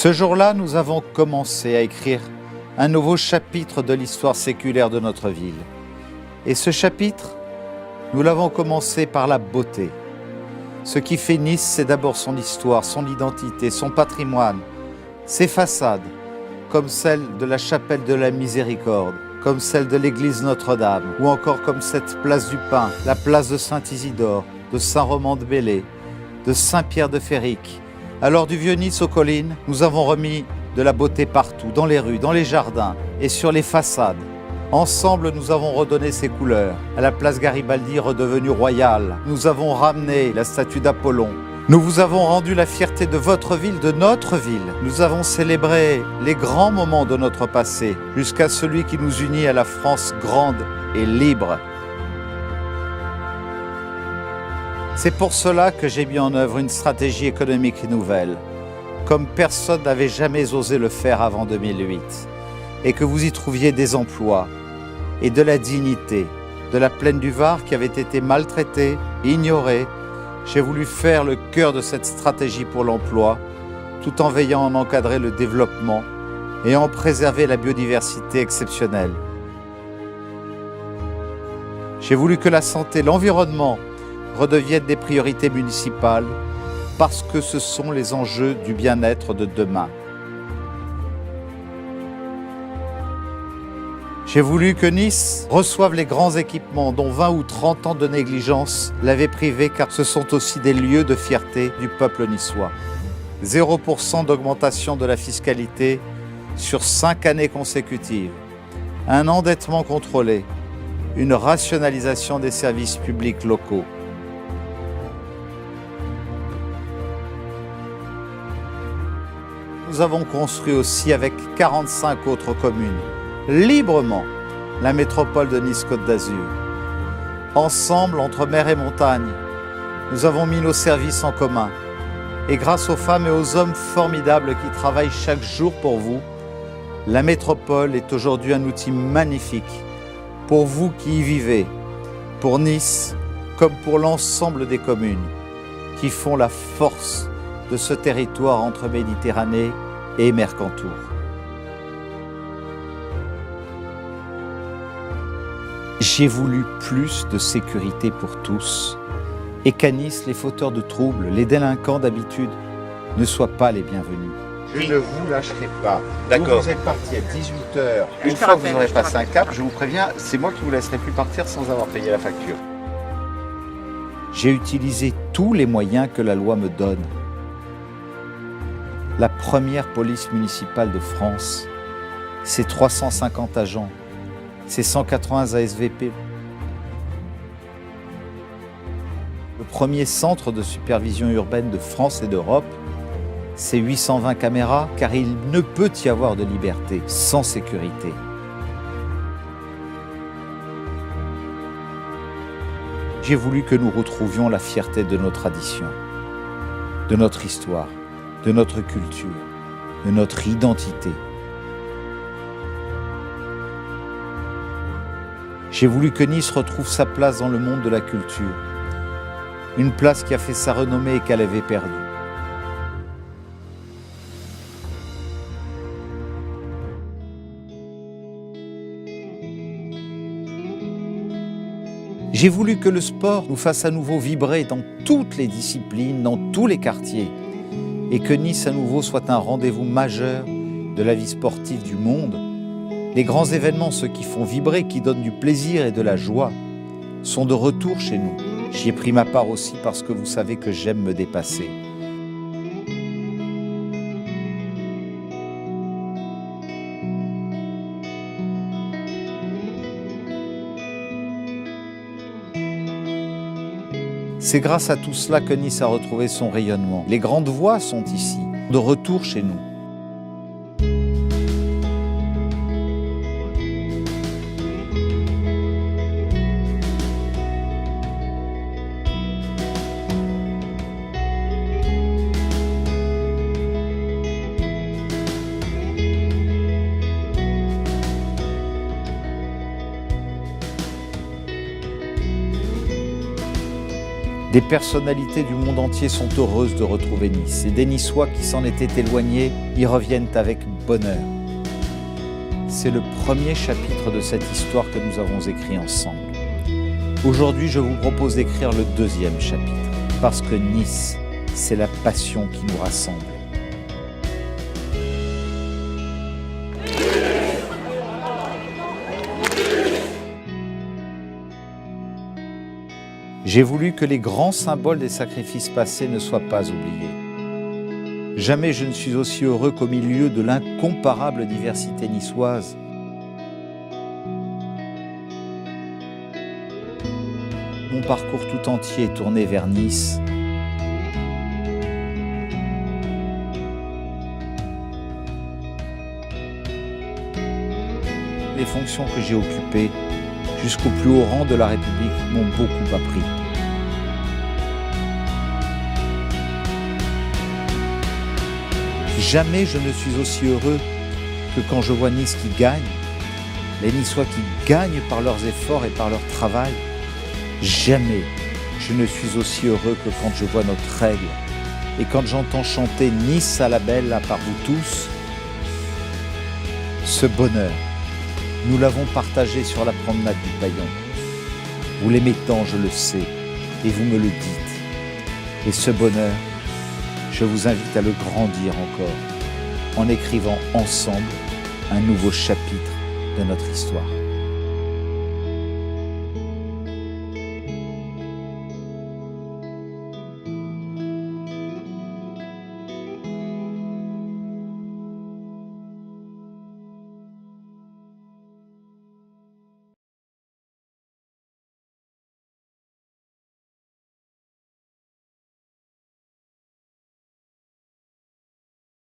Ce jour-là, nous avons commencé à écrire un nouveau chapitre de l'histoire séculaire de notre ville. Et ce chapitre, nous l'avons commencé par la beauté. Ce qui fait Nice, c'est d'abord son histoire, son identité, son patrimoine, ses façades, comme celle de la chapelle de la Miséricorde, comme celle de l'église Notre-Dame, ou encore comme cette place du Pin, la place de Saint-Isidore, de Saint-Roman-de-Belley, de Saint-Pierre-de-Féric. Alors du Vieux-Nice aux collines, nous avons remis de la beauté partout, dans les rues, dans les jardins et sur les façades. Ensemble, nous avons redonné ses couleurs. À la place Garibaldi redevenue royale, nous avons ramené la statue d'Apollon. Nous vous avons rendu la fierté de votre ville, de notre ville. Nous avons célébré les grands moments de notre passé, jusqu'à celui qui nous unit à la France grande et libre. C'est pour cela que j'ai mis en œuvre une stratégie économique nouvelle, comme personne n'avait jamais osé le faire avant 2008, et que vous y trouviez des emplois et de la dignité, de la plaine du Var qui avait été maltraitée, ignorée. J'ai voulu faire le cœur de cette stratégie pour l'emploi, tout en veillant à en encadrer le développement et en préserver la biodiversité exceptionnelle. J'ai voulu que la santé, l'environnement redeviennent des priorités municipales parce que ce sont les enjeux du bien-être de demain. J'ai voulu que Nice reçoive les grands équipements dont 20 ou 30 ans de négligence l'avaient privé, car ce sont aussi des lieux de fierté du peuple niçois. 0% d'augmentation de la fiscalité sur 5 années consécutives, un endettement contrôlé, une rationalisation des services publics locaux. Nous avons construit aussi avec 45 autres communes, librement, la métropole de Nice-Côte d'Azur. Ensemble, entre mer et montagne, nous avons mis nos services en commun. Et grâce aux femmes et aux hommes formidables qui travaillent chaque jour pour vous, la métropole est aujourd'hui un outil magnifique pour vous qui y vivez, pour Nice comme pour l'ensemble des communes qui font la force de ce territoire entre Méditerranée et Mercantour. J'ai voulu plus de sécurité pour tous et qu'à Nice, les fauteurs de troubles, les délinquants d'habitude ne soient pas les bienvenus. Je ne vous lâcherai pas. D'accord. Vous êtes parti à 18h. Une fois que vous aurez passé un cap, je vous préviens, c'est moi qui ne vous laisserai plus partir sans avoir payé la facture. J'ai utilisé tous les moyens que la loi me donne. La première police municipale de France, c'est 350 agents, c'est 180 ASVP. Le premier centre de supervision urbaine de France et d'Europe, c'est 820 caméras, car il ne peut y avoir de liberté sans sécurité. J'ai voulu que nous retrouvions la fierté de nos traditions, de notre histoire, de notre culture, de notre identité. J'ai voulu que Nice retrouve sa place dans le monde de la culture, une place qui a fait sa renommée et qu'elle avait perdue. J'ai voulu que le sport nous fasse à nouveau vibrer dans toutes les disciplines, dans tous les quartiers, et que Nice à nouveau soit un rendez-vous majeur de la vie sportive du monde. Les grands événements, ceux qui font vibrer, qui donnent du plaisir et de la joie, sont de retour chez nous. J'y ai pris ma part aussi parce que vous savez que j'aime me dépasser. C'est grâce à tout cela que Nice a retrouvé son rayonnement. Les grandes voix sont ici, de retour chez nous. Des personnalités du monde entier sont heureuses de retrouver Nice et des Niçois qui s'en étaient éloignés y reviennent avec bonheur. C'est le premier chapitre de cette histoire que nous avons écrit ensemble. Aujourd'hui, je vous propose d'écrire le deuxième chapitre, parce que Nice, c'est la passion qui nous rassemble. J'ai voulu que les grands symboles des sacrifices passés ne soient pas oubliés. Jamais je ne suis aussi heureux qu'au milieu de l'incomparable diversité niçoise. Mon parcours tout entier est tourné vers Nice. Les fonctions que j'ai occupées jusqu'au plus haut rang de la République m'ont beaucoup appris. Jamais je ne suis aussi heureux que quand je vois Nice qui gagne, les Niçois qui gagnent par leurs efforts et par leur travail. Jamais je ne suis aussi heureux que quand je vois notre règle et quand j'entends chanter Nice à la belle là par vous tous. Ce bonheur, nous l'avons partagé sur la promenade du Paillon. Vous l'aimez tant, je le sais, et vous me le dites. Et ce bonheur, je vous invite à le grandir encore en écrivant ensemble un nouveau chapitre de notre histoire.